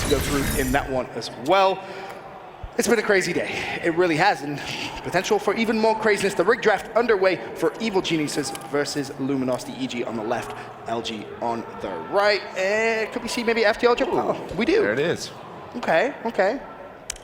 to go through in that one as well. It's been a crazy day. It really has, and potential for even more craziness. The rig draft underway for Evil Geniuses versus Luminosity. EG on the left, LG on the right. Could we see maybe FTL jump? Oh, we do. There it is. Okay, okay.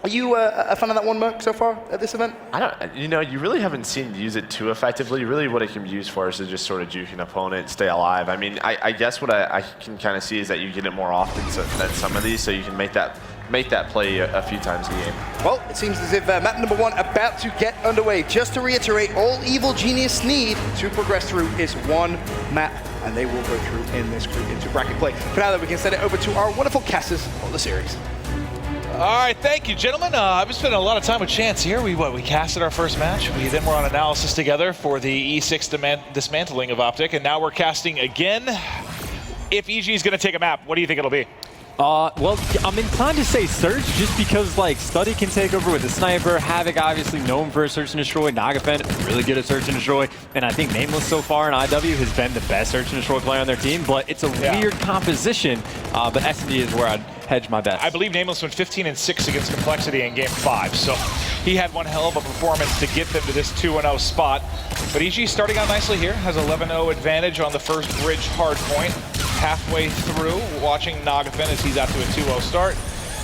Are you a fan of that one Merc so far at this event? I don't, you know, you really haven't seen use it too effectively. Really what it can be used for is to just sort of juke an opponent, stay alive. I mean, I guess what I can kind of see is that you get it more often than some of these, so you can make that play a few times a game. Well, it seems as if map number 1 about to get underway. Just to reiterate, all Evil Genius need to progress through is one map, and they will go through in this group into bracket play. For now, we can send it over to our wonderful casters of the series. All right, thank you, gentlemen. I've been spending a lot of time with Chance here. We casted our first match. We then were on analysis together for the E6 dismantling of Optic, and now we're casting again. If EG is going to take a map, what do you think it'll be? Well, I'm inclined to say Search, just because like Study can take over with the sniper. Havoc obviously known for Search and Destroy. Nagafen really good at Search and Destroy, and I think Nameless so far in IW has been the best Search and Destroy player on their team. But it's a weird composition. But SD is where I'd hedge my bets. I believe Nameless went 15-6 against Complexity in Game 5, so he had one hell of a performance to get them to this 2-0 spot. But EG starting out nicely here, has 11-0 advantage on the first bridge hard point. Halfway through, watching Nagafen as he's out to a 2-0 start.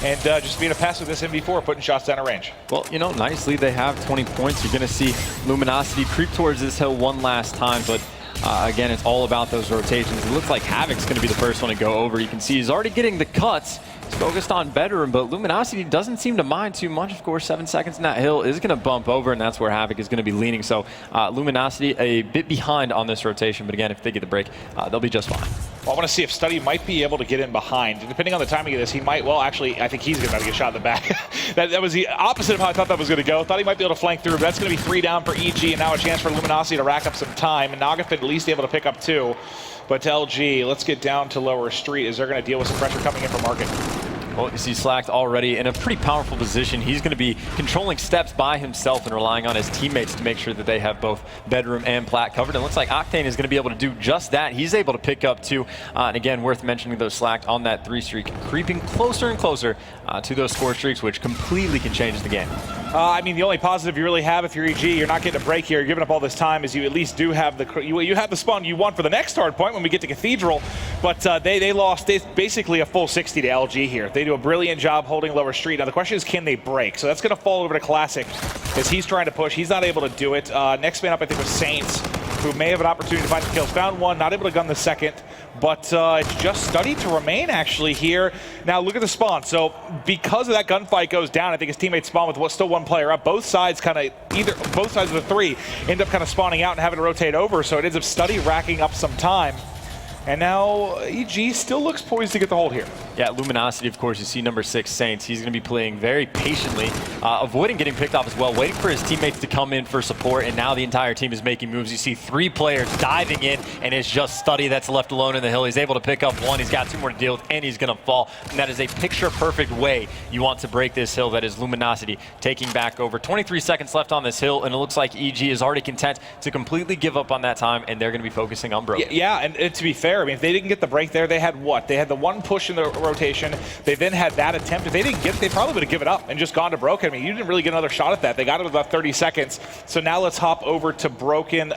And just being a pass with this MV4, putting shots down a range. Well, you know, nicely they have 20 points. You're going to see Luminosity creep towards this hill one last time, but again, it's all about those rotations. It looks like Havoc's going to be the first one to go over. You can see he's already getting the cuts. He's focused on bedroom, but Luminosity doesn't seem to mind too much. Of course, 7 seconds in that hill is going to bump over, and that's where Havoc is going to be leaning. So Luminosity a bit behind on this rotation, but again, if they get the break, they'll be just fine. Well, I want to see if Study might be able to get in behind. Depending on the timing of this, he might, well, actually, I think he's going to get shot in the back. that was the opposite of how I thought that was going to go. Thought he might be able to flank through, but that's going to be 3 down for EG, and now a chance for Luminosity to rack up some time. And Nagafen at least able to pick up 2. But LG, let's get down to lower street as they're going to deal with some pressure coming in from Market. Well, you see Slacked already in a pretty powerful position. He's going to be controlling steps by himself and relying on his teammates to make sure that they have both bedroom and plat covered. And it looks like Octane is going to be able to do just that. He's able to pick up 2. And again, worth mentioning those Slacked on that 3 streak, creeping closer and closer to those score streaks, which completely can change the game. I mean, the only positive you really have if you're EG, you're not getting a break here, you're giving up all this time, is you at least do have you have the spawn you want for the next hard point when we get to Cathedral. But they lost basically a full 60 to LG here. They do a brilliant job holding lower street. Now the question is, can they break? So that's going to fall over to Classic as he's trying to push. He's not able to do it. Next man up, I think, was Saints, who may have an opportunity to find the kills. Found one, not able to gun the second. But it's just Study to remain actually here. Now look at the spawn. So because of that gunfight goes down, I think his teammates spawn with still 1 player up. Both sides kind of, both sides of the 3 end up kind of spawning out and having to rotate over. So it ends up Study racking up some time. And now EG still looks poised to get the hold here. Yeah, Luminosity, of course, you see number 6, Saints. He's going to be playing very patiently, avoiding getting picked off as well, waiting for his teammates to come in for support, and now the entire team is making moves. You see 3 players diving in, and it's just Study that's left alone in the hill. He's able to pick up 1. He's got 2 more to deal with, and he's going to fall. And that is a picture-perfect way you want to break this hill. That is Luminosity taking back over. 23 seconds left on this hill, and it looks like EG is already content to completely give up on that time, and they're going to be focusing on broken. Yeah, and to be fair, I mean, if they didn't get the break there, they had what? They had the 1 push in the rotation. They then had that attempt. If they didn't get it, they probably would have given up and just gone to Broken. I mean, you didn't really get another shot at that. They got it in about 30 seconds. So now let's hop over to Broken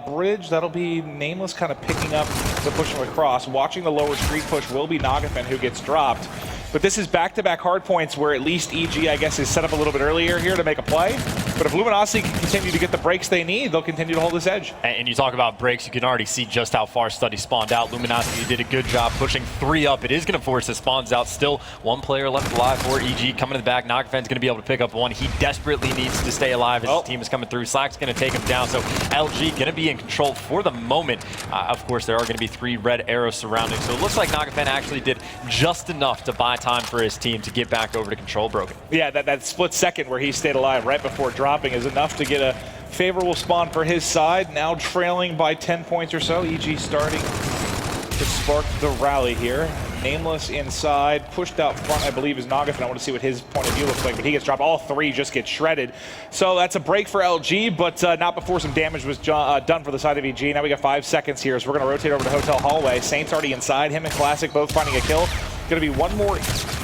Bridge. That'll be Nameless kind of picking up the push from across. Watching the lower street push will be Nagafen, who gets dropped. But this is back-to-back hard points where at least EG, I guess, is set up a little bit earlier here to make a play. But if Luminosity can continue to get the breaks they need, they'll continue to hold this edge. And you talk about breaks, you can already see just how far Study spawned out. Luminosity did a good job pushing 3 up. It is going to force his spawns out. Still 1 player left alive for EG. Coming to the back, Nagafen's going to be able to pick up 1. He desperately needs to stay alive as his team is coming through. Slack's going to take him down. So LG going to be in control for the moment. Of course, there are going to be 3 red arrows surrounding. So it looks like Nagafen actually did just enough to buy time for his team to get back over to control Broken. Yeah, that split second where he stayed alive right before dropping is enough to get a favorable spawn for his side. Now trailing by 10 points or so. EG starting to spark the rally here. Nameless inside, pushed out front, I believe, is Nagafen. I want to see what his point of view looks like, but he gets dropped. All 3 just get shredded. So that's a break for LG, but not before some damage was done for the side of EG. Now we got 5 seconds here, so we're going to rotate over to Hotel Hallway. Saints already inside, him and Classic both finding a kill. Going to be one more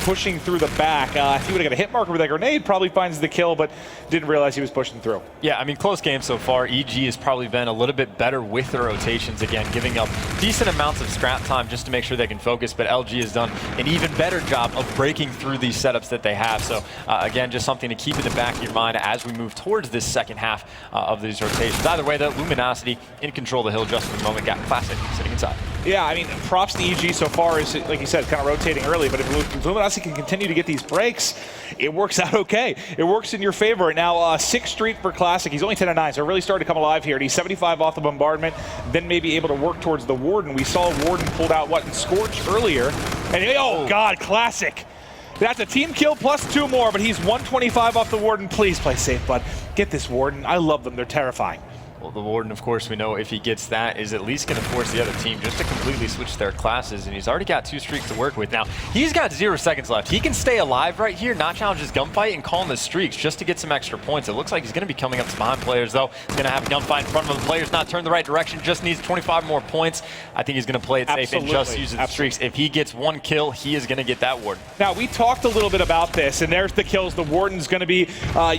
pushing through the back. If he would have got a hit marker with that grenade, probably finds the kill, but didn't realize he was pushing through. Yeah, I mean, close game so far. EG has probably been a little bit better with the rotations, again, giving up decent amounts of scrap time just to make sure they can focus, but LG has done an even better job of breaking through these setups that they have. So, again, just something to keep in the back of your mind as we move towards this second half of these rotations. Either way, though, Luminosity in control of the hill just for the moment. Got Classic sitting inside. Yeah, I mean, props to EG so far is, like you said, kind of rotating early, but if Luminosity can continue to get these breaks, it works out okay. It works in your favor. Now, 6th Street for Classic. He's only 10-9, so really started to come alive here. And he's 75 off the bombardment, then maybe able to work towards the Warden. We saw Warden pulled out, what, in Scorch earlier. And, oh, God, Classic. That's a team kill plus 2 more, but he's 125 off the Warden. Please play safe, bud. Get this Warden. I love them. They're terrifying. Well, the Warden, of course, we know if he gets that, is at least going to force the other team just to completely switch their classes, and he's already got 2 streaks to work with. Now, he's got 0 seconds left. He can stay alive right here, not challenge his gunfight, and call him the streaks just to get some extra points. It looks like he's going to be coming up to behind players, though. He's going to have a gunfight in front of him. The player's not turned the right direction, just needs 25 more points. I think he's going to play it safe and just use the streaks. If he gets 1 kill, he is going to get that Warden. Now, we talked a little bit about this, and there's the kills. The Warden's going to be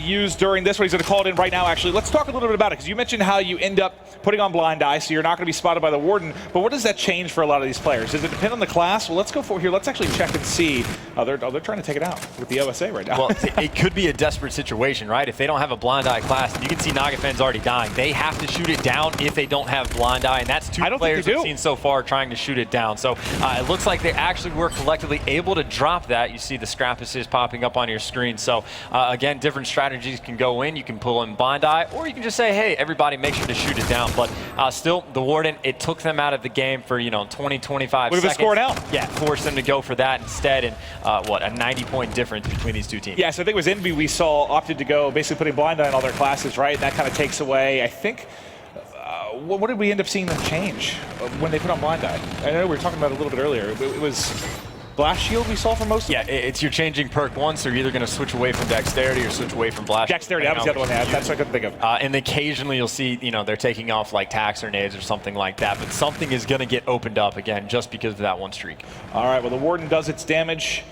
used during this one. He's going to call it in right now, actually. Let's talk a little bit about it, because you mentioned how you end up putting on blind eye, so you're not going to be spotted by the Warden. But what does that change for a lot of these players? Does it depend on the class? Well, let's go forward here. Let's actually check and see. They're trying to take it out with the OSA right now. Well, it could be a desperate situation, right? If they don't have a blind eye class, and you can see Nagafen's already dying. They have to shoot it down if they don't have blind eye, and that's 2 players we've seen so far trying to shoot it down. So it looks like they actually were collectively able to drop that. You see the scrap assist popping up on your screen. So again, different strategies can go in. You can pull in blind eye, or you can just say, hey, everybody make sure to shoot it down. But still, the Warden, it took them out of the game for, 20, 25 seconds. Look at the score now. Yeah, forced them to go for that instead, and what, a 90-point difference between these 2 teams. Yeah, so I think it was Envy we saw opted to go basically putting blind eye in all their classes, right? That kind of takes away, I think, what did we end up seeing them change when they put on blind eye? I know we were talking about it a little bit earlier. It was Blast Shield we saw for most of them? Yeah, it's you're changing perk 1, so you're either going to switch away from Dexterity or switch away from Blast. Dexterity, that was the other one. That's what I couldn't think of. And occasionally you'll see, they're taking off like tax or nades or something like that, but something is going to get opened up again just because of that 1 streak. All right, well, the Warden does its damage.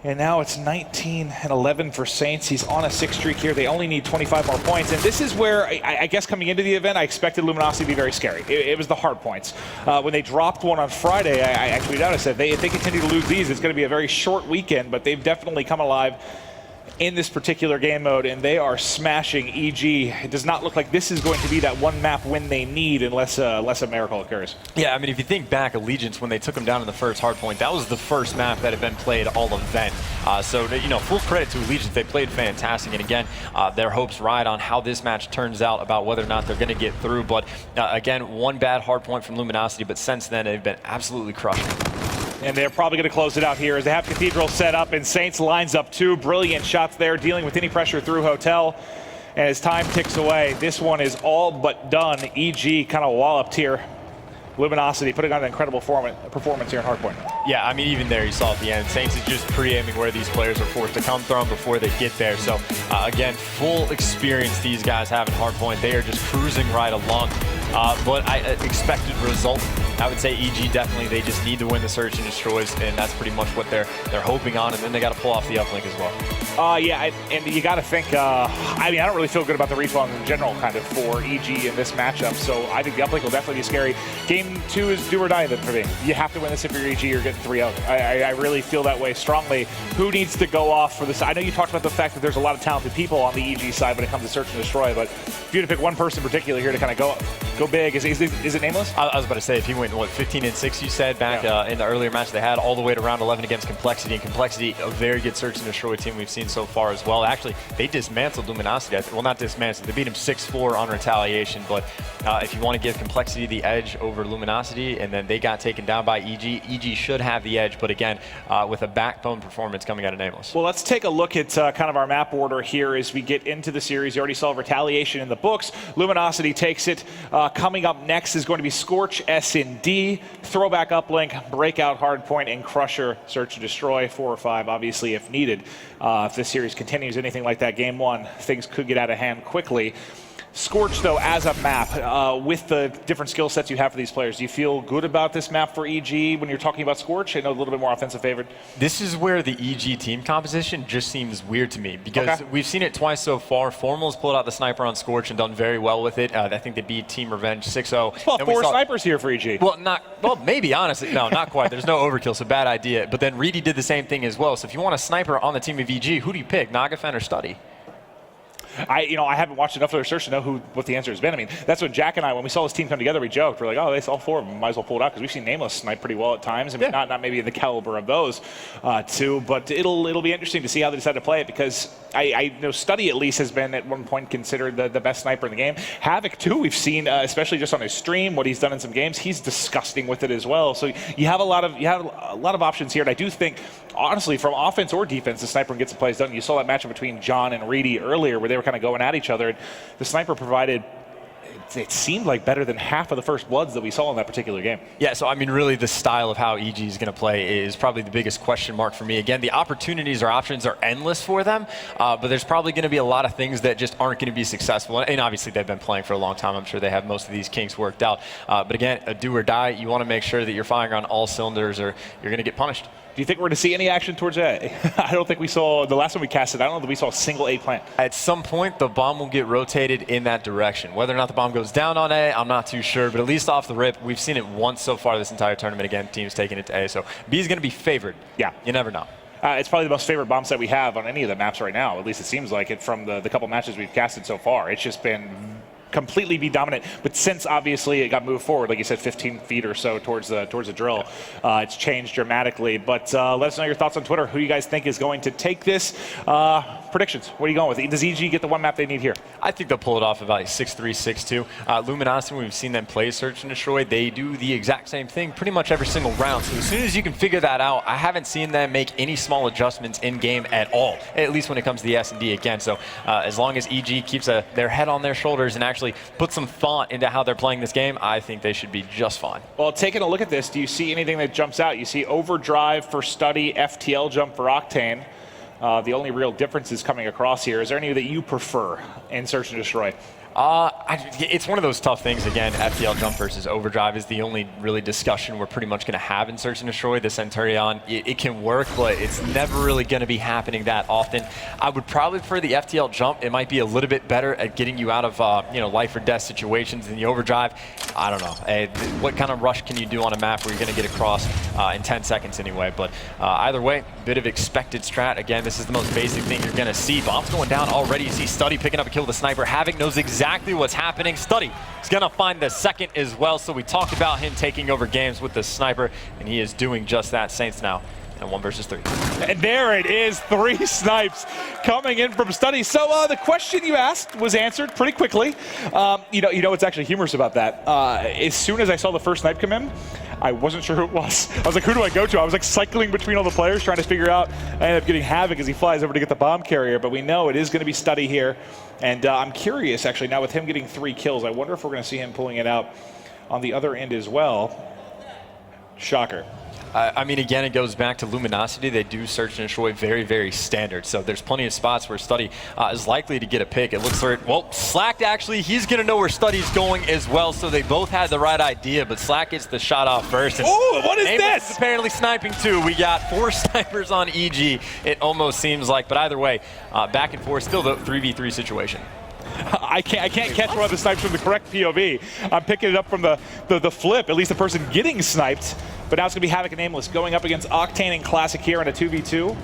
And now it's 19-11 for Saints. He's on a 6 streak here. They only need 25 more points. And this is where, I guess coming into the event, I expected Luminosity to be very scary. It was the hard points. When they dropped one on Friday, I actually noticed that if they continue to lose these, it's going to be a very short weekend. But they've definitely come alive in this particular game mode, and they are smashing EG. It does not look like this is going to be that 1 map win they need unless a miracle occurs. Yeah, I mean, if you think back, Allegiance, when they took them down in the first hardpoint, that was the first map that had been played all event. So, full credit to Allegiance. They played fantastic, and again, their hopes ride on how this match turns out about whether or not they're going to get through. But again, 1 bad hardpoint from Luminosity, but since then, they've been absolutely crushing. And they're probably going to close it out here as they have Cathedral set up, and Saints lines up 2 brilliant shots there, dealing with any pressure through Hotel. And as time ticks away, this one is all but done. EG kind of walloped here. Luminosity putting on an incredible performance here in Hardpoint. Yeah, I mean, even there you saw at the end, Saints is just pre-aiming where these players are forced to come from before they get there. So, again, full experience these guys have in Hardpoint. They are just cruising right along. But I expected result. I would say EG definitely, they just need to win the Search and Destroys, and that's pretty much what they're hoping on, and then they got to pull off the uplink as well. Yeah, and you got to think, I don't really feel good about the respawn in general kind of for EG in this matchup, so I think the uplink will definitely be scary. Game 2 is do or die then for me. You have to win this if you're EG, you're getting 3-0. I really feel that way strongly. Who needs to go off for this? I know you talked about the fact that there's a lot of talented people on the EG side when it comes to Search and Destroy, but if you had to pick one person in particular here to kind of go big, is it Nameless? I was about to say, if he went, 15-6 you said back in the earlier match they had, all the way to round 11 against Complexity, and Complexity, a very good Search and Destroy team we've seen so far as well. Actually, they dismantled Luminosity. Well, not dismantled, they beat him 6-4 on Retaliation, but if you want to give Complexity the edge over Luminosity, and then they got taken down by EG should have the edge, but again, with a backbone performance coming out of Nameless. Well, let's take a look at kind of our map order here as we get into the series. You already saw Retaliation in the books. Luminosity takes it. Coming up next is going to be Scorch, S&D, Throwback Uplink, Breakout Hardpoint, and Crusher, Search and Destroy, 4 or 5, obviously, if needed. If this series continues anything like that, Game 1, things could get out of hand quickly. Scorch, though, as a map, with the different skill sets you have for these players, do you feel good about this map for EG when you're talking about Scorch? I know a little bit more offensive favored. This is where the EG team composition just seems weird to me because we've seen it twice so far. Formal's pulled out the sniper on Scorch and done very well with it. I think they beat Team Revenge 6-0. Well, four snipers here for EG. Well, maybe, honestly. No, not quite. There's no overkill, so bad idea. But then Reedy did the same thing as well. So if you want a sniper on the team of EG, who do you pick, Nagafen or Study? I haven't watched enough of their search to know what the answer has been. I mean, that's what Jack and I, when we saw this team come together, we joked. We're like, oh, all four of them might as well pull it out because we've seen Nameless snipe pretty well at times. I mean, not maybe the caliber of those two, but it'll be interesting to see how they decide to play it because I know Study at least has been at one point considered the best sniper in the game. Havoc too, we've seen, especially just on his stream, what he's done in some games. He's disgusting with it as well. So you have a lot of options here, and I do think, honestly, from offense or defense, the sniper gets the plays done. You saw that matchup between John and Reedy earlier where they were kind of going at each other. And the sniper provided, it seemed like, better than half of the first bloods that we saw in that particular game. Yeah, so I mean, really the style of how EG is going to play is probably the biggest question mark for me. Again, the opportunities or options are endless for them, but there's probably going to be a lot of things that just aren't going to be successful. And obviously they've been playing for a long time. I'm sure they have most of these kinks worked out. But again, a do or die, you want to make sure that you're firing on all cylinders or you're going to get punished. Do you think we're going to see any action towards A? I don't think we saw, the last time we casted, I don't know that we saw a single A plant. At some point, the bomb will get rotated in that direction. Whether or not the bomb goes down on A, I'm not too sure, but at least off the rip, we've seen it once so far this entire tournament. Again, teams taking it to A, so B is going to be favored. Yeah. You never know. It's probably the most favorite bomb set we have on any of the maps right now. At least it seems like it from the couple matches we've casted so far. It's just been completely be dominant, but since obviously it got moved forward, like you said, 15 feet or so towards the drill, it's changed dramatically. But let us know your thoughts on Twitter. Who you guys think is going to take this? Predictions. What are you going with? Does EG get the one map they need here? I think they'll pull it off about 6-3, 6-2. Luminosity, we've seen them play Search and Destroy. They do the exact same thing pretty much every single round. So as soon as you can figure that out, I haven't seen them make any small adjustments in game at all, at least when it comes to the S&D again. So as long as EG keeps their head on their shoulders and actually put some thought into how they're playing this game, I think they should be just fine. Well, taking a look at this, do you see anything that jumps out? You see Overdrive for Study, FTL jump for Octane. The only real difference is coming across here. Is there any that you prefer in Search and Destroy? It's one of those tough things. Again, FTL jump versus Overdrive is the only really discussion we're pretty much going to have in Search and Destroy. The Centurion, it can work, but it's never really going to be happening that often. I would probably prefer the FTL jump. It might be a little bit better at getting you out of life or death situations than the Overdrive. I don't know. What kind of rush can you do on a map where you're going to get across in 10 seconds anyway? But either way, bit of expected strat. Again, this is the most basic thing you're going to see. Bombs going down already. You see Study picking up a kill with the sniper. Havoc knows exactly what's happening. Study is going to find the second as well. So we talked about him taking over games with the sniper, and he is doing just that. Saints now and 1 versus 3. And there it is, 3 snipes coming in from Study. So the question you asked was answered pretty quickly. You know what's actually humorous about that? As soon as I saw the first snipe come in, I wasn't sure who it was. I was like, who do I go to? I was like cycling between all the players trying to figure out. I ended up getting Havoc as he flies over to get the bomb carrier, but we know it is going to be Study here. And I'm curious, actually, now with him getting 3 kills, I wonder if we're going to see him pulling it out on the other end as well. Shocker. I mean, again, it goes back to Luminosity. They do Search and Destroy very, very standard. So there's plenty of spots where Study is likely to get a pick. It looks like, well, Slack actually, he's going to know where Study's going as well. So they both had the right idea, but Slack gets the shot off first. Oh, what is this? Is apparently sniping too. We got 4 snipers on EG, it almost seems like. But either way, back and forth, still the 3v3 situation. I can't catch one of the snipes from the correct POV. I'm picking it up from the flip, at least the person getting sniped. But now it's going to be Havoc and Nameless going up against Octane and Classic here in a 2v2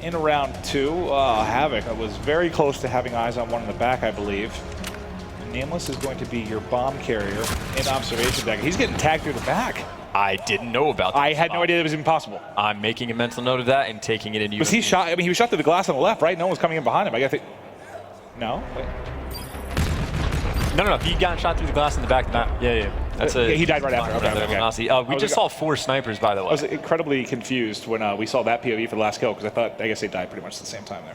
in round 2. Havoc was very close to having eyes on one in the back, I believe. Nameless is going to be your bomb carrier in observation deck. He's getting tagged through the back. I didn't know about that. I had no idea it was impossible. I'm making a mental note of that and taking it into. Was he shot? I mean, he was shot through the glass on the left, right? No one was coming in behind him. I got to think. No. Wait. No. He got shot through the glass in the back. Yeah. That's he died right after. Okay. We just saw 4 snipers, by the way. I was incredibly confused when we saw that POV for the last kill because I guess they died pretty much at the same time there.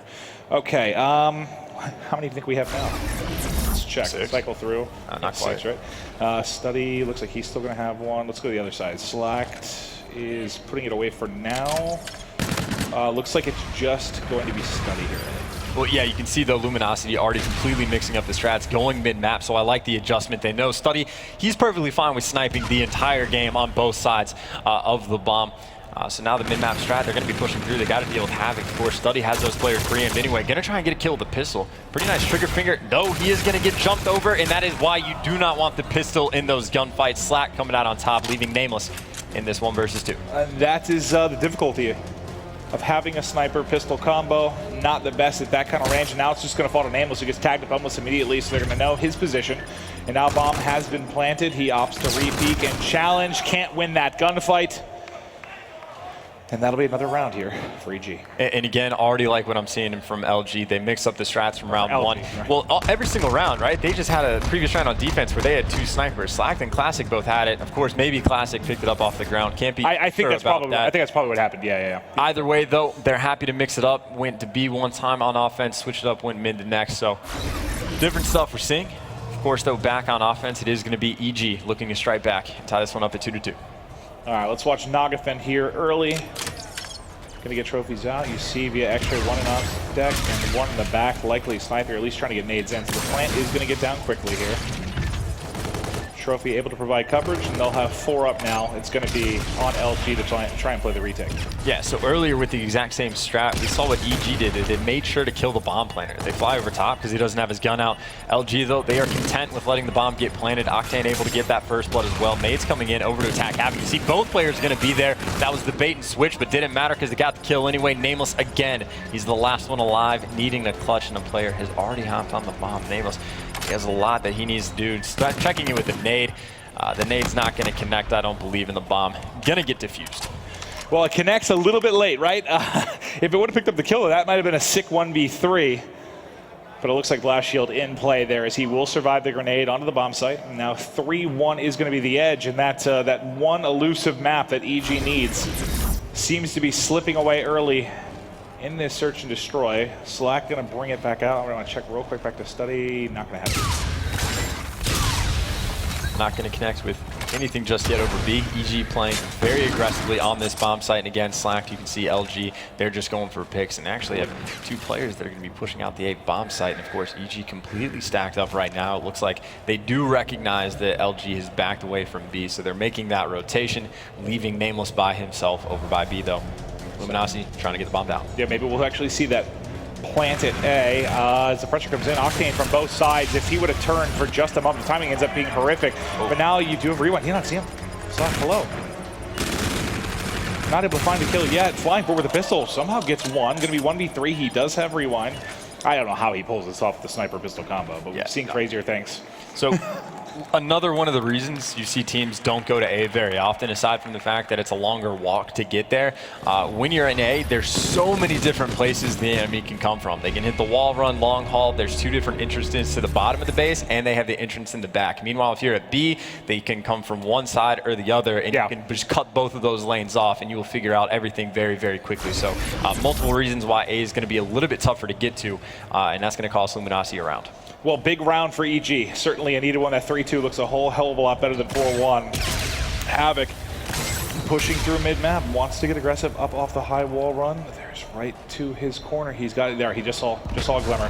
Okay. How many do you think we have now? Let's check. 6. Cycle through. Not quite. 6, right? Study looks like he's still going to have 1. Let's go to the other side. Slacked is putting it away for now. Looks like it's just going to be Study here. Well, yeah, you can see the Luminosity already completely mixing up the strats, going mid-map, so I like the adjustment. They know Study, he's perfectly fine with sniping the entire game on both sides of the bomb. So now the mid-map strat, they're going to be pushing through. They got to deal with Havoc. Of course, Study has those players preempt anyway. Going to try and get a kill with the pistol. Pretty nice trigger finger. No, he is going to get jumped over, and that is why you do not want the pistol in those gunfights. Slack coming out on top, leaving Nameless in this 1 versus 2. That is the difficulty of having a sniper pistol combo. Not the best at that kind of range. And now it's just going to fall to Nameless, who gets tagged up almost immediately, so they're going to know his position. And now bomb has been planted. He opts to re-peek and challenge. Can't win that gunfight. And that'll be another round here for EG. And again, already like what I'm seeing from LG. They mix up the strats from round LG, 1. right. Well, every single round, right? They just had a previous round on defense where they had 2 snipers. Slack and Classic both had it. Of course, maybe Classic picked it up off the ground. Can't be I think sure that's about probably. that. I think that's probably what happened. Yeah. Either way, though, they're happy to mix it up. Went to B one time on offense, switched it up, went mid to next. So different stuff we're seeing. Of course, though, back on offense, it is going to be EG looking to strike back and tie this one up at 2-2. All right, let's watch Nagafen here early. Gonna get trophies out. You see via X-ray 1 in off deck and 1 in the back, likely sniper, at least trying to get nades in. So the plant is gonna get down quickly here. Trophy able to provide coverage, and they'll have 4 up now. It's gonna be on LG to try and play the retake. Yeah, so earlier with the exact same strat, we saw what EG did. They made sure to kill the bomb planter. They fly over top because he doesn't have his gun out. LG, though, they are content with letting the bomb get planted. Octane able to get that first blood as well. Nades coming in over to attack Havoc. You see both players going to be there. That was the bait and switch, but didn't matter because they got the kill anyway. Nameless again. He's the last one alive, needing a clutch, and a player has already hopped on the bomb. Nameless, he has a lot that he needs to do. Start checking it with the nade. The nade's not going to connect, I don't believe, in the bomb. Gonna get diffused. Well, it connects a little bit late, right? If it would have picked up the kill, that might have been a sick 1v3. But it looks like Blast Shield in play there, as he will survive the grenade onto the bomb site. And now 3-1 is going to be the edge, and that one elusive map that EG needs seems to be slipping away early in this search and destroy. Slack going to bring it back out. I'm going to check real quick back to Study. Not going to happen. Not going to connect with anything just yet over B. EG playing very aggressively on this bomb site, and again, Slack, you can see LG, they're just going for picks, and actually have 2 players that are going to be pushing out the A bomb site, and of course, EG completely stacked up right now. It looks like they do recognize that LG has backed away from B, so they're making that rotation, leaving Nameless by himself over by B, though. Luminosity trying to get the bomb down. Yeah, maybe we'll actually see that plant at A as the pressure comes in. Octane from both sides. If he would have turned for just a moment, the timing ends up being horrific. But now you do a rewind. You don't see him. Slack below. Not able to find the kill yet. Flying forward with the pistol. Somehow gets 1. Going to be 1v3. He does have rewind. I don't know how he pulls this off with the sniper pistol combo, but we've seen crazier things. So another one of the reasons you see teams don't go to A very often, aside from the fact that it's a longer walk to get there, when you're in A, there's so many different places the enemy can come from. They can hit the wall run, long haul. There's 2 different entrances to the bottom of the base, and they have the entrance in the back. Meanwhile, if you're at B, they can come from one side or the other, and you can just cut both of those lanes off, and you will figure out everything very, very quickly. So multiple reasons why A is going to be a little bit tougher to get to, and that's going to cost Luminosity around. Well, big round for EG. Certainly a needed one. That 3-2 looks a whole hell of a lot better than 4-1. Havoc pushing through mid-map, wants to get aggressive up off the high wall run. There's right to his corner. He's got it there. He just saw a glimmer.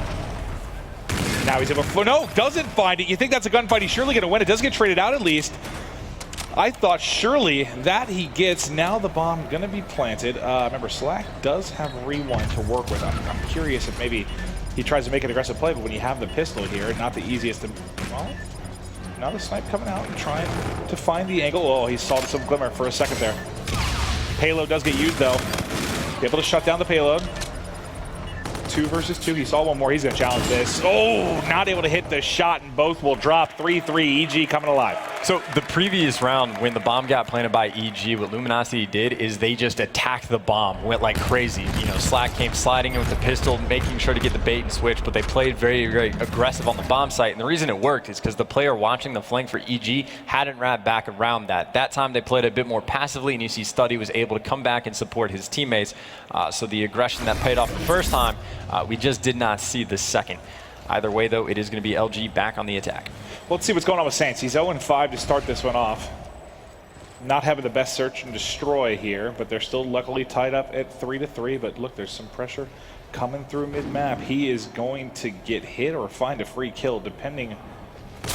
Now he's able to, no, doesn't find it. You think that's a gunfight, he's surely going to win. It does get traded out at least. I thought surely that he gets. Now the bomb going to be planted. Remember, Slack does have rewind to work with. I'm curious if maybe he tries to make an aggressive play, but when you have the pistol here, not the easiest to, well, now the snipe coming out and trying to find the angle. Oh, he saw some glimmer for a second there. Payload does get used though. Be able to shut down the payload. 2 versus 2, he saw one more, he's gonna challenge this. Oh, not able to hit the shot, and both will drop. 3-3, EG coming alive. So the previous round, when the bomb got planted by EG, what Luminosity did is they just attacked the bomb, went like crazy. You know, Slack came sliding in with the pistol, making sure to get the bait and switch, but they played very, very aggressive on the bomb site. And the reason it worked is because the player watching the flank for EG hadn't wrapped back around that. That time they played a bit more passively, and you see Study was able to come back and support his teammates. So the aggression that paid off the first time, we just did not see the second. Either way, though, it is going to be LG back on the attack. Let's see what's going on with Saints. He's 0-5 to start this one off. not having the best search and destroy here, but they're still luckily tied up at 3-3. But look, there's some pressure coming through mid-map. He is going to get hit or find a free kill, depending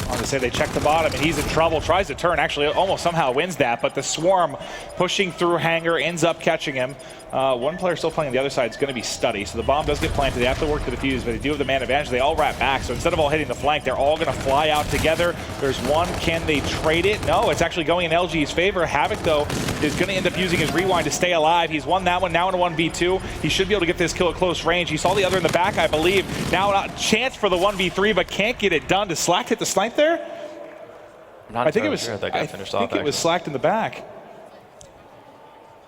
on the say. They check the bottom, and he's in trouble. Tries to turn, actually almost somehow wins that, but the swarm pushing through hangar ends up catching him. One player still playing on the other side is going to be Study, so the bomb does get planted. They have to work to defuse, but they do have the man advantage. They all wrap back, so instead of all hitting the flank, they're all going to fly out together. There's one. Can they trade it? No, it's actually going in LG's favor. Havoc, though, is going to end up using his rewind to stay alive. He's won that one, now in a 1v2. He should be able to get this kill at close range. He saw the other in the back, I believe. Now a chance for the 1v3, but can't get it done. Does Slack hit the snipe there? I think it was. Sure I think it was Slacked in the back.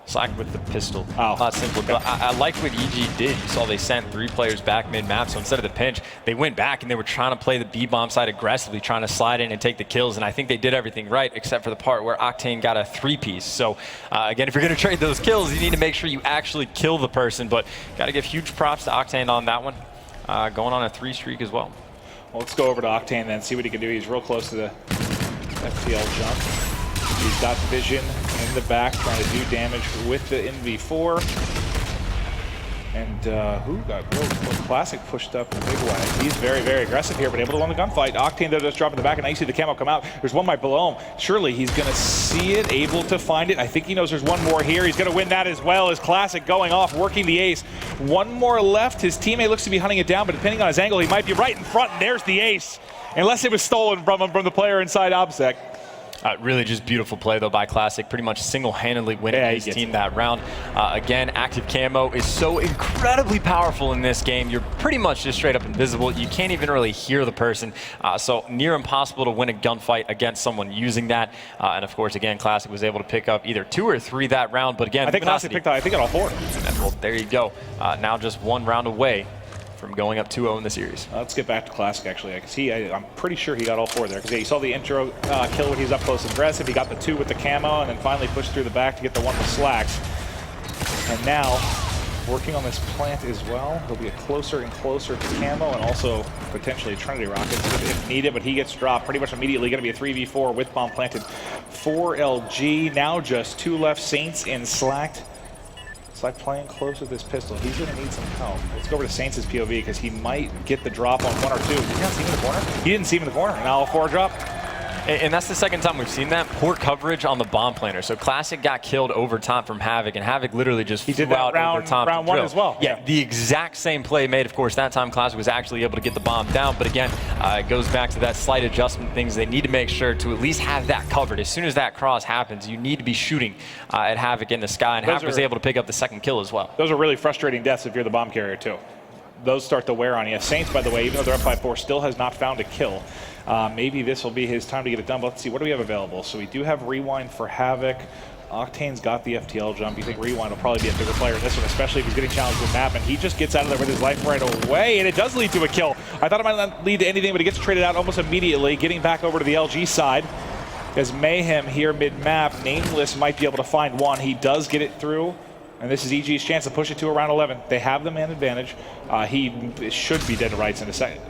Slack with the pistol. Oh. Not simple. But I like what EG did. You saw they sent 3 players back mid-map, so instead of the pinch, they went back and they were trying to play the B-bomb side aggressively, trying to slide in and take the kills, and I think they did everything right, except for the part where Octane got a 3-piece. So, again, if you're going to trade those kills, you need to make sure you actually kill the person, but got to give huge props to Octane on that one, going on a 3 streak as well. Well, let's go over to Octane then, see what he can do. He's real close to the FTL jump. He's got vision in the back, trying to do damage with the NV4. And who got real Classic pushed up in a big way. He's very, very aggressive here, but able to win the gunfight. Octane, though, does drop in the back, and now you see the camo come out. There's one right below him. Surely he's going to see it, able to find it. I think he knows there's one more here. He's going to win that as well as Classic going off, working the ace. One more left. His teammate looks to be hunting it down, but depending on his angle, he might be right in front, and there's the ace. Unless it was stolen from him, from the player inside OBSEC. Really just beautiful play, though, by Classic. Pretty much single-handedly winning his team that round. Again, active camo is so incredibly powerful in this game. You're pretty much just straight up invisible. You can't even really hear the person. So near impossible to win a gunfight against someone using that. And, of course, again, Classic was able to pick up either 2 or 3 that round. But, again, I think Classic picked up, I think, all 4. Well, there you go. Now just 1 round away from going up 2-0 in the series. Let's get back to Classic, actually. I'm pretty sure he got all 4 there, because you saw the intro kill when he was up close and aggressive. He got the 2 with the camo, and then finally pushed through the back to get the 1 with Slacks. And now, working on this plant as well, he'll be closer and closer to camo, and also potentially Trinity Rockets if needed, but he gets dropped pretty much immediately. Going to be a 3v4 with bomb planted for LG. Now just 2 left, Saints and Slacked. It's like playing close with this pistol. He's going to need some help. Let's go over to Saints' POV, because he might get the drop on 1 or 2. Did you not see him in the corner? He didn't see him in the corner. Now a 4 drop. And that's the second time we've seen that. Poor coverage on the bomb planter. So Classic got killed over top from Havoc, and Havoc literally just flew out over top. Round 1 as well. Yeah, the exact same play made. Of course, that time Classic was actually able to get the bomb down. But again, it goes back to that slight adjustment things. They need to make sure to at least have that covered. As soon as that cross happens, you need to be shooting at Havoc in the sky. And Havoc was able to pick up the 2nd kill as well. Those are really frustrating deaths if you're the bomb carrier, too. Those start to wear on you. Saints, by the way, even though they're up by 4, still has not found a kill. Maybe this will be his time to get it done, but let's see, what do we have available? So we do have Rewind for Havoc. Octane's got the FTL jump. You think Rewind will probably be a bigger player in this one, especially if he's getting challenged with map, and he just gets out of there with his life right away, and it does lead to a kill. I thought it might not lead to anything, but he gets traded out almost immediately, getting back over to the LG side. As Mayhem here mid-map, Nameless might be able to find one. He does get it through. And this is EG's chance to push it to around 11. They have the man advantage. He should be dead to rights in a second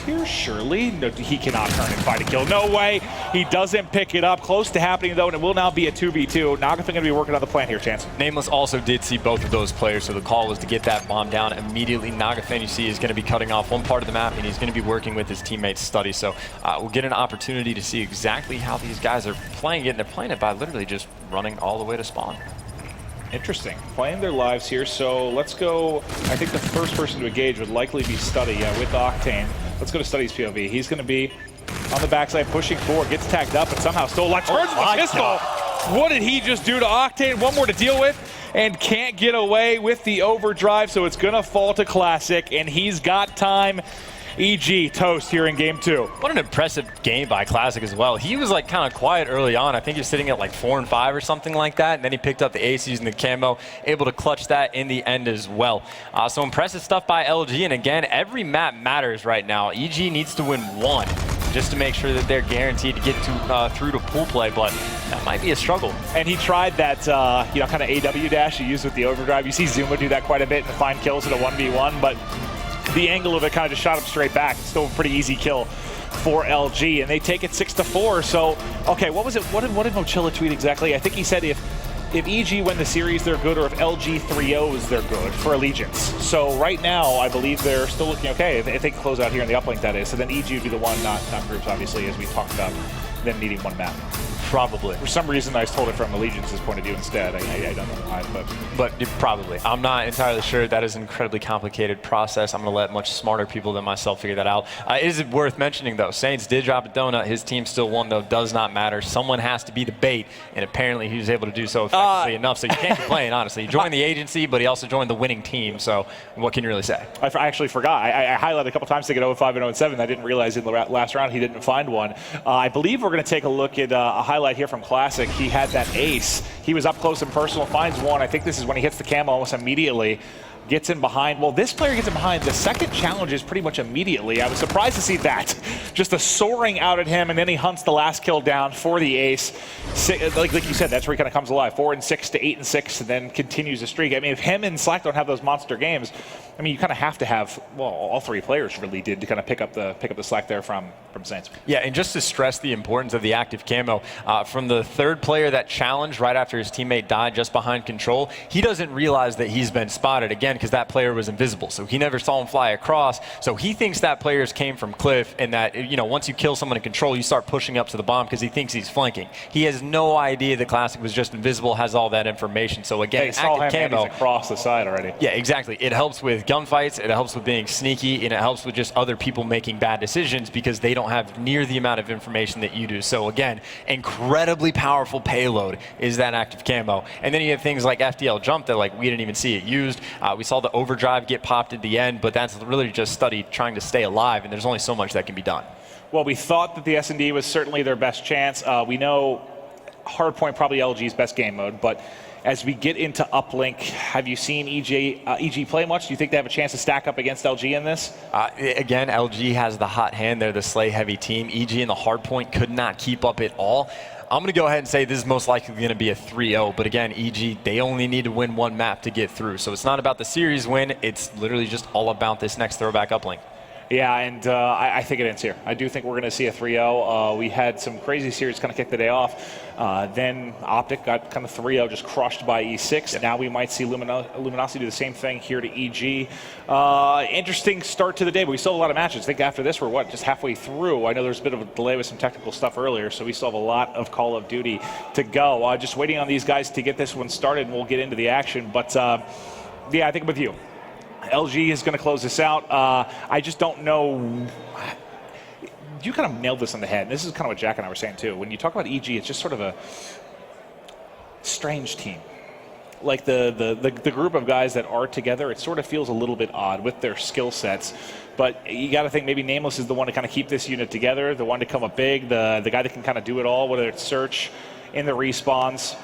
here, surely. No, he cannot turn and find a kill. No way. He doesn't pick it up. Close to happening, though, and it will now be a 2v2. Nagathing going to be working on the plant here, Chance. Nameless also did see both of those players, so the call was to get that bomb down immediately. Nagathing, you see, is going to be cutting off one part of the map, and he's going to be working with his teammates' Study. So we'll get an opportunity to see exactly how these guys are playing it, and they're playing it by literally just running all the way to spawn. Interesting. Playing their lives here, so let's go. I think the first person to engage would likely be Study with Octane. Let's go to Study's POV. He's going to be on the backside pushing forward, gets tagged up, and somehow still turns the pistol. What did he just do to Octane? One more to deal with, and can't get away with the overdrive, so it's going to fall to Classic, and he's got time. EG toast here in game 2. What an impressive game by Classic as well. He was like kind of quiet early on. I think he was sitting at like 4 and 5 or something like that. And then he picked up the ace using the camo, able to clutch that in the end as well. So impressive stuff by LG. And again, every map matters right now. EG needs to win 1 just to make sure that they're guaranteed to get to through to pool play, but that might be a struggle. And he tried that, kind of AW dash he used with the overdrive. You see Zuma do that quite a bit and find kills at a 1v1, but the angle of it kind of just shot him straight back. It's still a pretty easy kill for LG, and they take it 6-4. So, okay, what was it? What did Mochilla tweet exactly? I think he said if EG win the series, they're good, or if LG 3-0s, they're good for Allegiance. So right now, I believe they're still looking okay if they can close out here in the uplink, that is. So then EG would be the one, not groups, obviously, as we talked about them needing one map. Probably. For some reason, I told it from Allegiance's point of view instead. I don't know why, but probably. I'm not entirely sure. That is an incredibly complicated process. I'm going to let much smarter people than myself figure that out. Is it worth mentioning, though? Saints did drop a donut. His team still won, though. Does not matter. Someone has to be the bait, and apparently he was able to do so effectively enough. So you can't complain, honestly. He joined the agency, but he also joined the winning team. So what can you really say? I actually forgot. I highlighted a couple times to get 0-5 and 0-7. I didn't realize in the last round he didn't find one. I believe we're going to take a look at a highlight here from Classic. He had that ace. He was up close and personal, finds one. I think this is when he hits the camo almost immediately. Gets in behind. Well, this player gets in behind. The second challenge is pretty much immediately. I was surprised to see that. Just a soaring out at him, and then he hunts the last kill down for the ace. Like you said, that's where he kind of comes alive. 4-6 to 8-6, and then continues the streak. I mean, if him and Slack don't have those monster games, I mean, you kind of have to have, well, all three players really did to kind of pick up the slack there from Saints. Yeah, and just to stress the importance of the active camo, from the third player that challenged right after his teammate died just behind control, he doesn't realize that he's been spotted again because that player was invisible. So he never saw him fly across. So he thinks that players came from Cliff and that, you know, once you kill someone in control, you start pushing up to the bomb because he thinks he's flanking. He has no idea the Classic was just invisible, has all that information. So again, active camo across the side already. Yeah, exactly. It helps with gunfights, it helps with being sneaky, and it helps with just other people making bad decisions because they don't have near the amount of information that you do. So again, incredibly powerful payload is that active camo. And then you have things like FDL jump that like we didn't even see it used. We saw the overdrive get popped at the end, but that's really just study trying to stay alive, and there's only so much that can be done. Well, we thought that the S&D was certainly their best chance. We know Hardpoint probably LG's best game mode, but as we get into uplink, have you seen EG play much? Do you think they have a chance to stack up against LG in this? Again, LG has the hot hand. They're the Slay-heavy team. EG in the hardpoint could not keep up at all. I'm going to go ahead and say this is most likely going to be a 3-0, but again, EG, they only need to win one map to get through. So it's not about the series win. It's literally just all about this next throwback uplink. Yeah, and I think it ends here. I do think we're going to see a 3-0. We had some crazy series kind of kick the day off. Then Optic got kind of 3-0, just crushed by E6. Yep. Now we might see Luminosity do the same thing here to EG. Interesting start to the day, but we still have a lot of matches. I think after this, we're just halfway through. I know there's a bit of a delay with some technical stuff earlier, so we still have a lot of Call of Duty to go. Just waiting on these guys to get this one started, and we'll get into the action. But yeah, I think I'm with you. LG is going to close this out. I just don't know. You kind of nailed this on the head. This is kind of what Jack and I were saying too. When you talk about EG, it's just sort of a strange team. Like the group of guys that are together, it sort of feels a little bit odd with their skill sets. But you got to think maybe Nameless is the one to kind of keep this unit together, the one to come up big, the guy that can kind of do it all, whether it's search, in the respawns.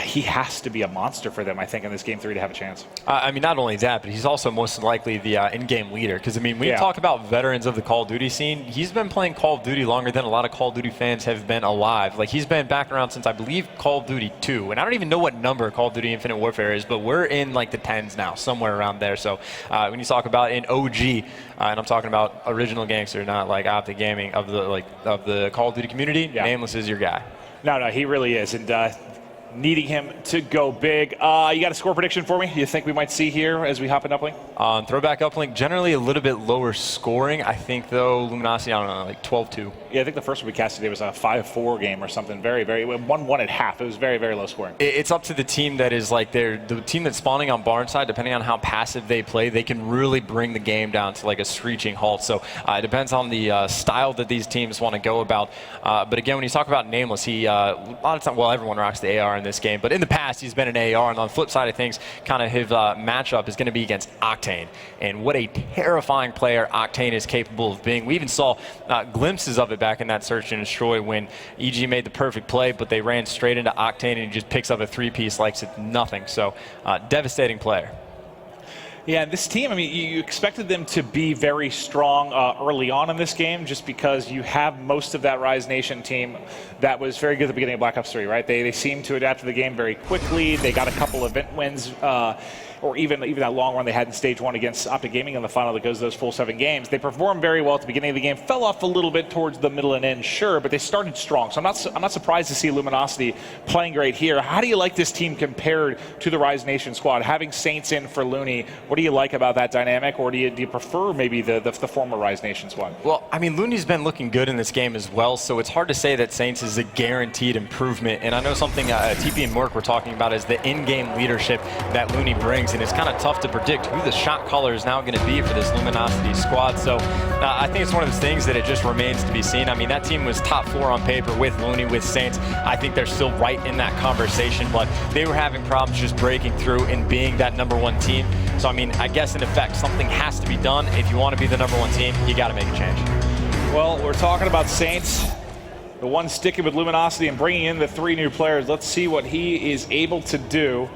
He has to be a monster for them, I think, in this Game 3 to have a chance. I mean, not only that, but he's also most likely the in-game leader. Because, I mean, when you talk about veterans of the Call of Duty scene, he's been playing Call of Duty longer than a lot of Call of Duty fans have been alive. Like, he's been back around since, I believe, Call of Duty 2. And I don't even know what number Call of Duty Infinite Warfare is, but we're in, like, the 10s now, somewhere around there. So when you talk about an OG, and I'm talking about original gangster, not, like, Optic Gaming, of the Call of Duty community, Nameless is your guy. No, he really is. And needing him to go big. You got a score prediction for me? You think we might see here as we hop in uplink? Throwback uplink, generally a little bit lower scoring. I think, though, Luminosity, I don't know, like 12-2. Yeah, I think the first one we cast today was a 5-4 game or something. Very, 1-1 at half. It was very, very low scoring. It's up to the team that is like the team that's spawning on barn side, depending on how passive they play, they can really bring the game down to like a screeching halt. So it depends on the style that these teams want to go about. But again, when you talk about Nameless, he a lot of time, well, everyone rocks the AR in this game, but in the past he's been an AR, and on the flip side of things, kind of his matchup is going to be against Octane, and what a terrifying player Octane is capable of being. We even saw glimpses of it back in that Search and Destroy when EG made the perfect play, but they ran straight into Octane and he just picks up a three-piece like it's nothing. So devastating player. Yeah, this team, I mean, you expected them to be very strong early on in this game just because you have most of that Rise Nation team that was very good at the beginning of Black Ops 3, right? They seemed to adapt to the game very quickly. They got a couple event wins. or even that long run they had in stage 1 against Optic Gaming in the final that goes those full 7 games. They performed very well at the beginning of the game, fell off a little bit towards the middle and end, sure, but they started strong. So I'm not surprised to see Luminosity playing great here. How do you like this team compared to the Rise Nation squad? Having Saints in for Looney, what do you like about that dynamic, or do you prefer maybe the former Rise Nation squad? Well, I mean, Looney's been looking good in this game as well, so it's hard to say that Saints is a guaranteed improvement. And I know something TP and Merc were talking about is the in-game leadership that Looney brings, and it's kind of tough to predict who the shot caller is now going to be for this Luminosity squad. So I think it's one of those things that it just remains to be seen. I mean, that team was top 4 on paper with Looney, with Saints. I think they're still right in that conversation, but they were having problems just breaking through and being that #1 team. So, I mean, I guess in effect, something has to be done. If you want to be the #1 team, you got to make a change. Well, we're talking about Saints, the one sticking with Luminosity and bringing in the 3 new players. Let's see what he is able to do.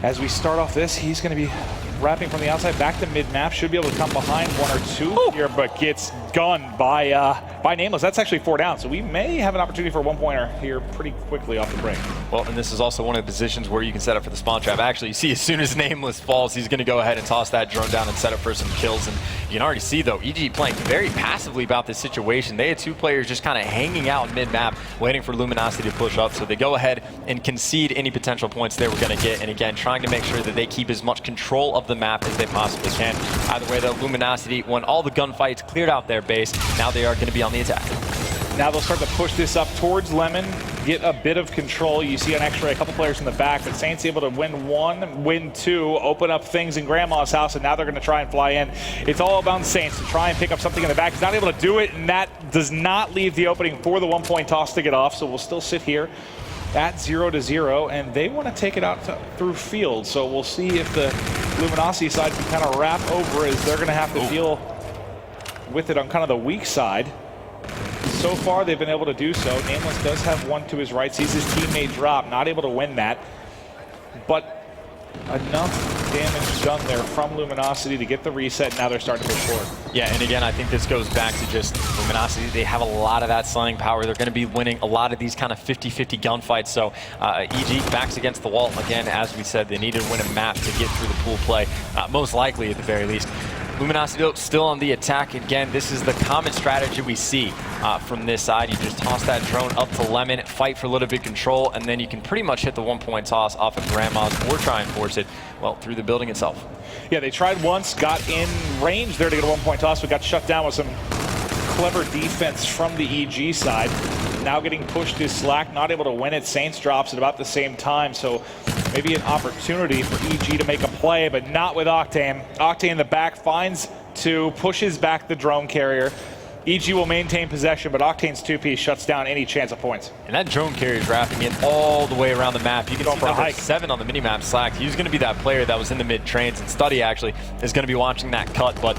As we start off this, he's going to be wrapping from the outside back to mid-map. Should be able to come behind 1 or 2 here, but gets gunned by Nameless. That's actually 4 down, so we may have an opportunity for a 1-pointer here pretty quickly off the break. Well, and this is also one of the positions where you can set up for the spawn trap. Actually, you see as soon as Nameless falls, he's going to go ahead and toss that drone down and set up for some kills. And you can already see, though, EG playing very passively about this situation. They had 2 players just kind of hanging out mid-map, waiting for Luminosity to push up. So they go ahead and concede any potential points they were going to get. And again, trying to make sure that they keep as much control of the map as they possibly can. Either way, though, Luminosity, when all the gunfights cleared out their base, now they are going to be on the attack. Now they'll start to push this up towards Lemon, get a bit of control. You see on X-Ray a couple players in the back, but Saints able to win 1, win 2, open up things in Grandma's house, and now they're going to try and fly in. It's all about Saints to try and pick up something in the back. He's not able to do it, and that does not leave the opening for the 1-point toss to get off, so we'll still sit here at 0-0, and they want to take it out through field. So we'll see if the Luminosity side can kind of wrap over, as they're going to have to deal with it on kind of the weak side. So far, they've been able to do so. Nameless does have 1 to his right, sees his teammate drop, not able to win that. But enough damage done there from Luminosity to get the reset, and now they're starting to push forward. Yeah, and again, I think this goes back to just Luminosity. They have a lot of that stunning power. They're going to be winning a lot of these kind of 50-50 gunfights. So EG backs against the wall. Again, as we said, they need to win a map to get through the pool play, most likely at the very least. Luminosity still on the attack. Again, this is the common strategy we see from this side. You just toss that drone up to Lemon, fight for a little bit of control, and then you can pretty much hit the 1-point toss off of Grandma's or try and force it, well, through the building itself. Yeah, they tried once, got in range there to get a 1-point toss, but got shut down with some clever defense from the EG side. Now getting pushed is Slack, not able to win it. Saints drops at about the same time, so maybe an opportunity for EG to make a play, but not with Octane. Octane in the back finds 2, pushes back the drone carrier. EG will maintain possession, but Octane's 2-piece shuts down any chance of points. And that drone carrier is wrapping it all the way around the map. You can see number 7 on the minimap, Slack. He's going to be that player that was in the mid-trains, and Study actually is going to be watching that cut, but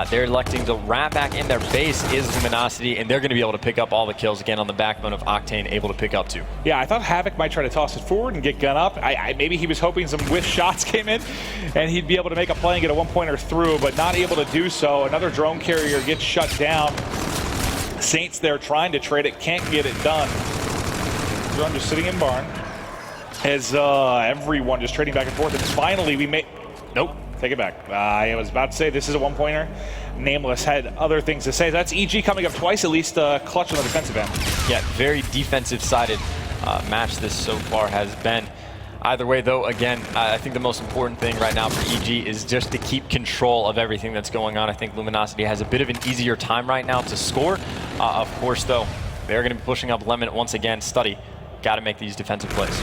they're electing to wrap back in their base is Luminosity, and they're going to be able to pick up all the kills again on the backbone of Octane, able to pick up 2. Yeah, I thought Havoc might try to toss it forward and get gun up. Maybe he was hoping some whiff shots came in, and he'd be able to make a play and get a 1-pointer through, but not able to do so. Another drone carrier gets shut down. Saints there trying to trade it, can't get it done. Drone just sitting in barn. As everyone just trading back and forth, and finally we made... Nope, take it back. I was about to say this is a 1-pointer. Nameless had other things to say. That's EG coming up twice, at least clutch on the defensive end. Yeah, very defensive-sided match this so far has been. Either way, though, again, I think the most important thing right now for EG is just to keep control of everything that's going on. I think Luminosity has a bit of an easier time right now to score. Of course, though, they're going to be pushing up Lemon once again. Study, got to make these defensive plays.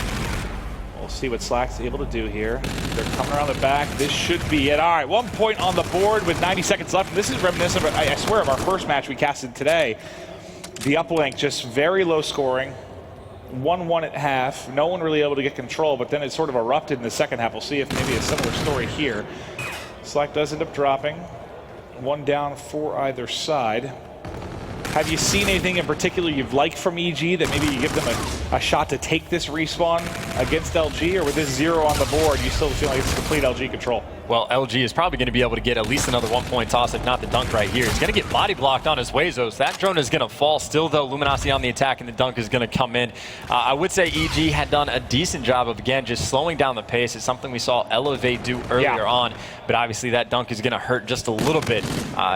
We'll see what Slack's able to do here. They're coming around the back. This should be it. All right, 1 point on the board with 90 seconds left. And this is reminiscent of, I swear, of our first match we casted today. The uplink, just very low scoring. 1-1 at half. No one really able to get control, but then it sort of erupted in the second half. We'll see if maybe a similar story here. Slack does end up dropping. 1 down for either side. Have you seen anything in particular you've liked from EG that maybe you give them a shot to take this respawn? against LG, or with this 0 on the board, you still feel like it's complete LG control? Well, LG is probably going to be able to get at least another 1-point toss, if not the dunk right here. He's going to get body blocked on his way, so that drone is going to fall. Still, though, Luminosity on the attack, and the dunk is going to come in. I would say EG had done a decent job of, again, just slowing down the pace. It's something we saw Elevate do earlier on, but obviously that dunk is going to hurt just a little bit.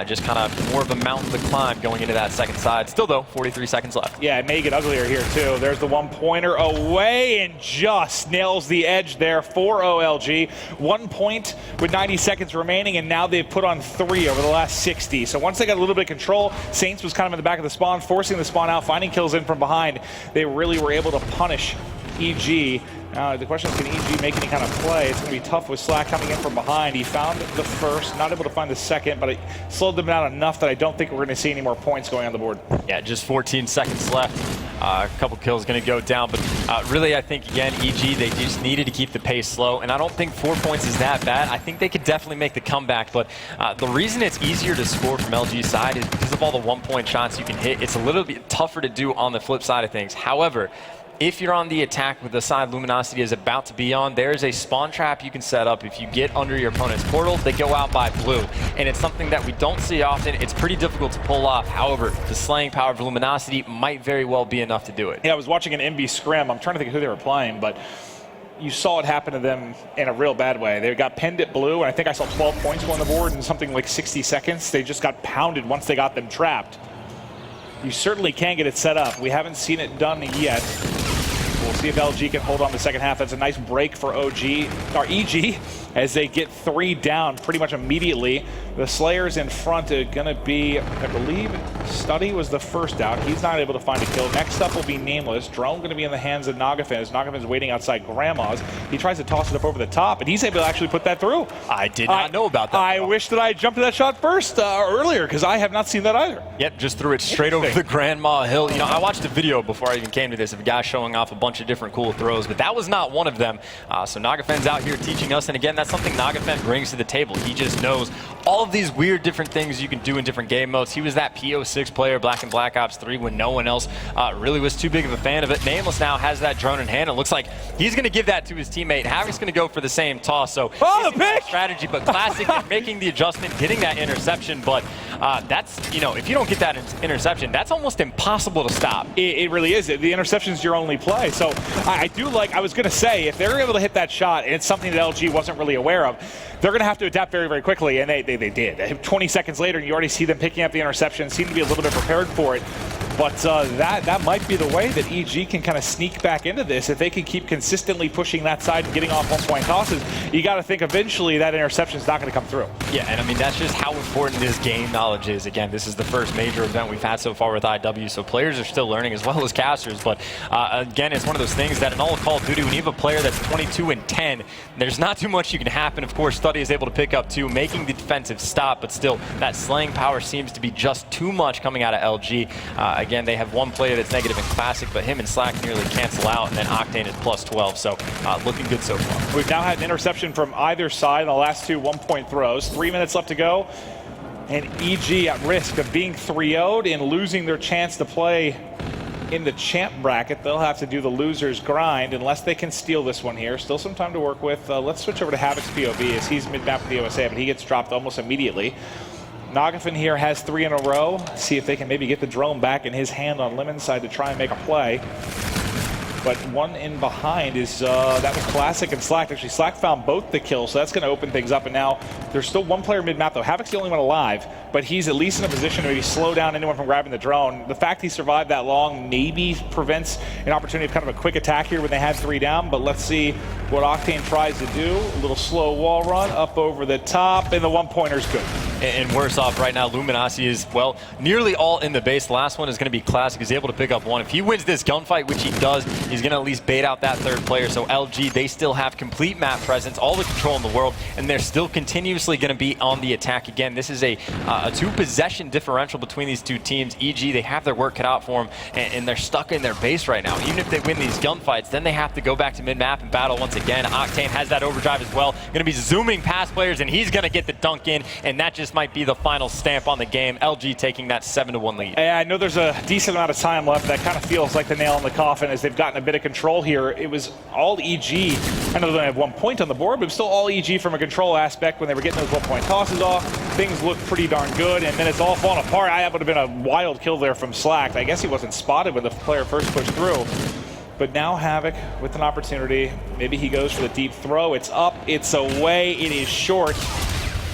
Just kind of more of a mountain to climb going into that second side. Still, though, 43 seconds left. Yeah, it may get uglier here, too. There's the 1-pointer away and just nails the edge there for OLG. 1 point with 90 seconds remaining, and now they've put on 3 over the last 60. So once they got a little bit of control, Saints was kind of in the back of the spawn, forcing the spawn out, finding kills in from behind. They really were able to punish EG. The question is, can EG make any kind of play? It's going to be tough with Slack coming in from behind. He found the first, not able to find the second, but it slowed them down enough that I don't think we're going to see any more points going on the board. Yeah, just 14 seconds left. A couple kills going to go down, but really I think, again, EG, they just needed to keep the pace slow, and I don't think 4 points is that bad. I think they could definitely make the comeback, but the reason it's easier to score from LG's side is because of all the 1-point shots you can hit. It's a little bit tougher to do on the flip side of things. However, if you're on the attack with the side Luminosity is about to be on, there's a spawn trap you can set up. If you get under your opponent's portal, they go out by blue. And it's something that we don't see often. It's pretty difficult to pull off. However, the slaying power of Luminosity might very well be enough to do it. Yeah, I was watching an MB scrim. I'm trying to think of who they were playing, but you saw it happen to them in a real bad way. They got pinned at blue, and I think I saw 12 points go on the board in something like 60 seconds. They just got pounded once they got them trapped. You certainly can get it set up. We haven't seen it done yet. We'll see if LG can hold on the second half. That's a nice break for EG as they get 3 down pretty much immediately. The Slayers in front are going to be, I believe, Study was the first out. He's not able to find a kill. Next up will be Nameless. Drone going to be in the hands of Nagafin as Nagafin's waiting outside Grandma's. He tries to toss it up over the top, and he's able to actually put that through. I did not know about that. I wish that I jumped to that shot first earlier, because I have not seen that either. Yep, just threw it straight over the Grandma Hill. You know, I watched a video before I even came to this of a guy showing off a bunch of different cool throws, but that was not one of them. So Nagafin's out here teaching us, and again, that's something Nagafin brings to the table. He just knows all of these weird different things you can do in different game modes. He was that PO6 player, Black and Black Ops 3, when no one else really was too big of a fan of it. Nameless now has that drone in hand. It looks like he's going to give that to his teammate. Havoc's going to go for the same toss. So the pick! Strategy, but Classic making the adjustment, getting that interception. But that's, you know, if you don't get that interception, that's almost impossible to stop. It really is. The interception's your only play. So I do like, I was going to say, if they're able to hit that shot, and it's something that LG wasn't really aware of, they're going to have to adapt very, very quickly, and they did. 20 seconds later, you already see them picking up the interception, seem to be a little bit prepared for it. But that might be the way that EG can kind of sneak back into this. If they can keep consistently pushing that side and getting off 1-point tosses, you got to think eventually that interception is not going to come through. Yeah, and I mean, that's just how important this game knowledge is. Again, this is the first major event we've had so far with IW, so players are still learning as well as casters. But again, it's one of those things that in all of Call of Duty, when you have a player that's 22-10, there's not too much you can happen. Of course, Study is able to pick up 2, making the defensive stop, but still, that slaying power seems to be just too much coming out of LG. Again, they have one player that's negative in Classic, but him and Slack nearly cancel out, and then Octane is plus 12, so looking good so far. We've now had an interception from either side in the last 2 1-point throws. 3 minutes left to go, and EG at risk of being 3-0'd and losing their chance to play in the champ bracket. They'll have to do the loser's grind unless they can steal this one here. Still some time to work with. Let's switch over to Havoc's POV as he's mid-map with the OSA, but he gets dropped almost immediately. Nagafin here has 3 in a row. See if they can maybe get the drone back in his hand on Lemon's side to try and make a play. But one in behind is, that was Classic and Slack. Actually, Slack found both the kills, so that's going to open things up. And now there's still one player mid-map, though. Havoc's the only one alive, but he's at least in a position to maybe slow down anyone from grabbing the drone. The fact he survived that long maybe prevents an opportunity of kind of a quick attack here when they had 3 down, but let's see what Octane tries to do. A little slow wall run up over the top, and the 1-pointer's good. And worse off right now, Luminosity is, well, nearly all in the base. The last one is going to be Classic. He's able to pick up 1. If he wins this gunfight, which he does, he's going to at least bait out that 3rd player. So LG, they still have complete map presence, all the control in the world, and they're still continuously going to be on the attack. Again, this is a 2-possession differential between these 2 teams. EG, they have their work cut out for them, and they're stuck in their base right now. Even if they win these gunfights, then they have to go back to mid-map and battle once again. Octane has that overdrive as well. Going to be zooming past players, and he's going to get the dunk in, and that just this might be the final stamp on the game. LG taking that 7-1 lead. Yeah, I know there's a decent amount of time left. That kind of feels like the nail in the coffin as they've gotten a bit of control here. It was all EG. I know they have 1 point on the board, but it was still all EG from a control aspect when they were getting those 1-point tosses off. Things looked pretty darn good, and then it's all fallen apart. That would have been a wild kill there from Slack. I guess he wasn't spotted when the player first pushed through. But now Havoc with an opportunity. Maybe he goes for the deep throw. It's up, it's away, it is short.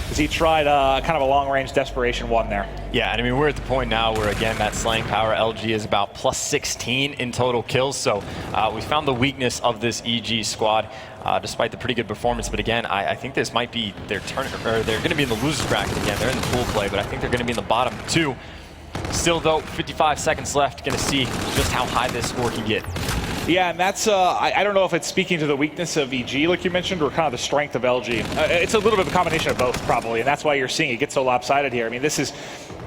As he tried kind of a long-range desperation one there. Yeah, and I mean, we're at the point now where, again, that slaying power LG is about plus 16 in total kills. So we found the weakness of this EG squad, despite the pretty good performance. But again, I think this might be their turn, or they're going to be in the losers bracket again. They're in the pool play, but I think they're going to be in the bottom two. Still, though, 55 seconds left. Going to see just how high this score can get. Yeah, and that's, I don't know if it's speaking to the weakness of EG, like you mentioned, or kind of the strength of LG. It's a little bit of a combination of both, probably, and that's why you're seeing it get so lopsided here. I mean, this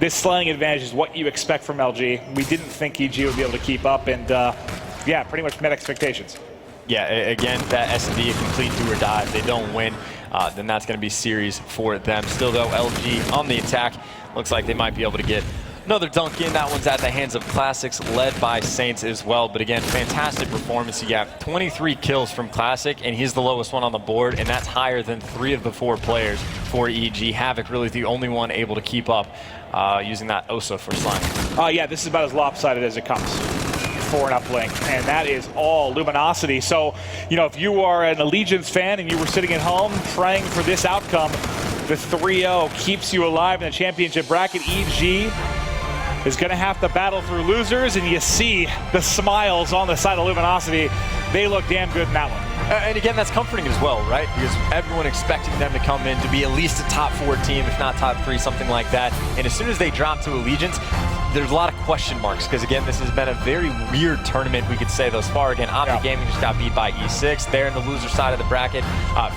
slaying advantage is what you expect from LG. We didn't think EG would be able to keep up, and yeah, pretty much met expectations. Yeah, again, that S&D, a complete do or die. If they don't win, then that's going to be series for them. Still, though, LG on the attack. Looks like they might be able to get another dunk in. That one's at the hands of Classics, led by Saints as well. But again, fantastic performance. You got 23 kills from Classic, and he's the lowest one on the board, and that's higher than 3 of the 4 players for EG. Havoc really the only one able to keep up using that OSA for slime. Yeah, this is about as lopsided as it comes for an uplink, and that is all Luminosity. So, you know, if you are an Allegiance fan and you were sitting at home praying for this outcome, the 3-0 keeps you alive in the championship bracket. EG is going to have to battle through losers, and you see the smiles on the side of Luminosity. They look damn good in that one. And again, that's comforting as well, right? Because everyone expecting them to come in to be at least a top 4 team, if not top 3, something like that. And as soon as they drop to Allegiance, there's a lot of question marks, because again, this has been a very weird tournament, we could say, thus far. Again, Optic Gaming just got beat by E6. They're in the loser side of the bracket.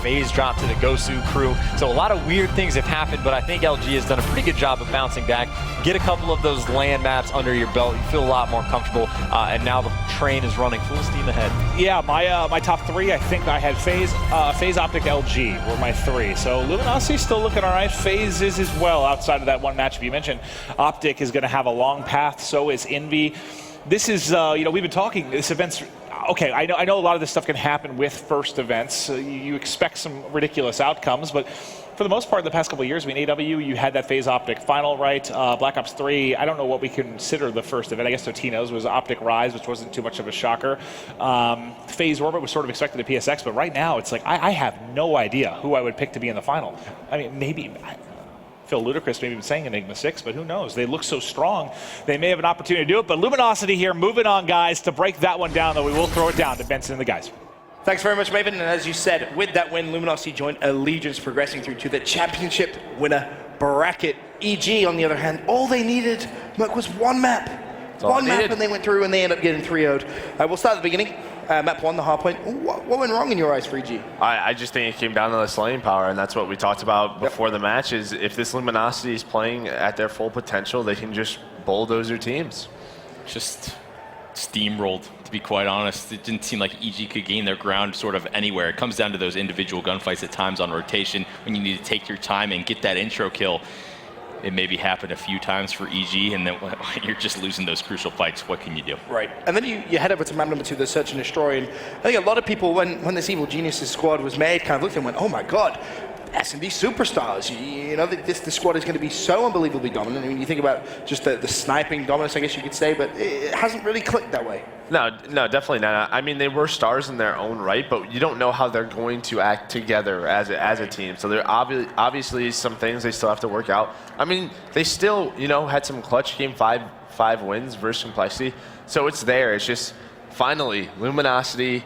FaZe dropped to the Gosu crew. So a lot of weird things have happened, but I think LG has done a pretty good job of bouncing back. Get a couple of those land maps under your belt, you feel a lot more comfortable, and now the train is running full steam ahead. Yeah, my top 3, I think I had FaZe, Optic, LG were my 3. So Luminosity still looking all right. FaZe is as well, outside of that one matchup you mentioned. Optic is going to have a long path, so is Envy. This is, you know, we've been talking, this event's, okay, I know a lot of this stuff can happen with first events. You expect some ridiculous outcomes, but for the most part, in the past couple of years, I mean, AW, you had that FaZe Optic final, right? Black Ops 3, I don't know what we consider the first event. I guess Totino's was Optic Rise, which wasn't too much of a shocker. FaZe Orbit was sort of expected at PSX, but right now, it's like, I have no idea who I would pick to be in the final. I mean, maybe, I feel ludicrous maybe even saying Enigma 6, but who knows? They look so strong. They may have an opportunity to do it, but Luminosity here, moving on, guys, to break that one down, though we will throw it down to Benson and the guys. Thanks very much, Maven. And as you said, with that win, Luminosity joined Allegiance, progressing through to the championship winner bracket. EG, on the other hand, all they needed, Merc, was one map. One map, and they went through, and they ended up getting 3-0'd. We'll start at the beginning. Map 1, the hard point. What went wrong in your eyes for EG? I just think it came down to the slaying power, and that's what we talked about before the match, is if this Luminosity is playing at their full potential, they can just bulldoze their teams. Just steamrolled, to be quite honest. It didn't seem like EG could gain their ground sort of anywhere. It comes down to those individual gunfights at times on rotation when you need to take your time and get that intro kill. It maybe happened a few times for EG, and then when you're just losing those crucial fights, what can you do? Right, and then you head over to map number 2, the Search and Destroy, and I think a lot of people, when this Evil Geniuses squad was made, kind of looked and went, oh my god, S&D superstars. You know, this squad is going to be so unbelievably dominant. I mean, you think about just the sniping dominance, I guess you could say, but it hasn't really clicked that way. No, definitely not. I mean, they were stars in their own right, but you don't know how they're going to act together as a team. So there are obviously some things they still have to work out. I mean, they still, you know, had some clutch game 5 wins versus Complexity. So it's there. It's just finally Luminosity